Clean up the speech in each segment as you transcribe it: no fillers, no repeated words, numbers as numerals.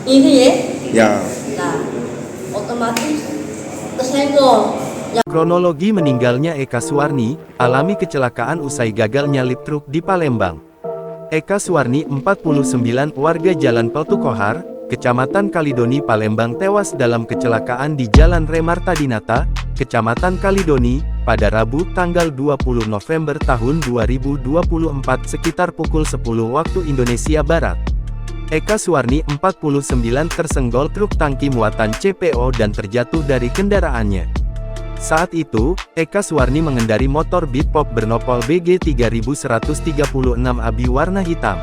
ini ya. Ya. Nah, otomatis kesenggol. Kronologi meninggalnya Eka Suwarni, alami kecelakaan usai gagal nyalip truk di Palembang. Eka Suwarni, 49, warga Jalan Peltukohar, Kecamatan Kalidoni, Palembang tewas dalam kecelakaan di Jalan Remarta Dinata, Kecamatan Kalidoni, pada Rabu tanggal 20 November tahun 2024 sekitar pukul 10 waktu Indonesia Barat. Eka Suwarni, 49, tersenggol truk tangki muatan CPO dan terjatuh dari kendaraannya. Saat itu, Eka Suwarni mengendari motor Beat Pop bernopol BG 3136 AB warna hitam.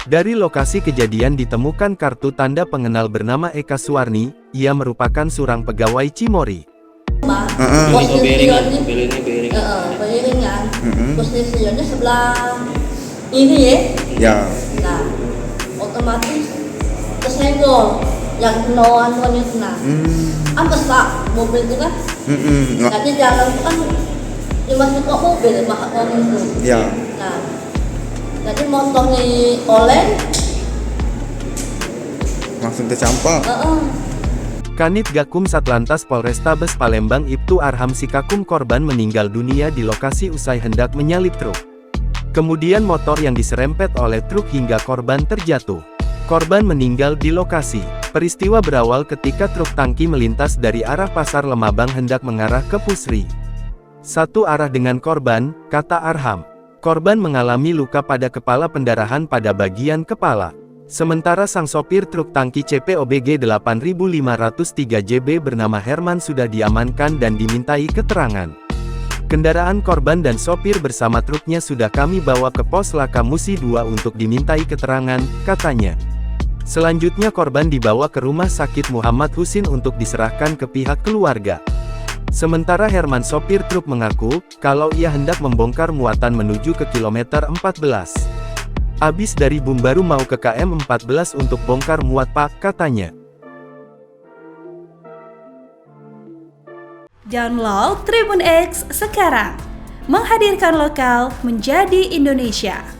Dari lokasi kejadian ditemukan kartu tanda pengenal bernama Eka Suwarni, ia merupakan seorang pegawai Cimory. Beriringan. Posisinya sebelah ini ya. Ya. Nah, otomatis kesenggol yang kenauan itu nah. Ampas tak mobil itu kan? Nanti jalan itu kan masih kok mobil mahal itu. Ya. Nah, jadi motornya oleng. Langsung tercampak. Kanit Gakum Satlantas Polrestabes Palembang Ibtu Arham Sikakum korban meninggal dunia di lokasi usai hendak menyalip truk. Kemudian motor yang diserempet oleh truk hingga korban terjatuh. Korban meninggal di lokasi. Peristiwa berawal ketika truk tangki melintas dari arah Pasar Lemabang hendak mengarah ke Pusri. Satu arah dengan korban, kata Arham. Korban mengalami luka pada kepala, pendarahan pada bagian kepala. Sementara sang sopir truk tangki CPO BG 8503 JB bernama Herman sudah diamankan dan dimintai keterangan. Kendaraan korban dan sopir bersama truknya sudah kami bawa ke Pos Laka Musi 2 untuk dimintai keterangan, katanya. Selanjutnya korban dibawa ke Rumah Sakit Muhammad Husin untuk diserahkan ke pihak keluarga. Sementara Herman sopir truk mengaku, kalau ia hendak membongkar muatan menuju ke kilometer 14. Abis dari Bumbaru mau ke KM 14 untuk bongkar muat pak, katanya. Download Tribun X sekarang, menghadirkan lokal menjadi Indonesia.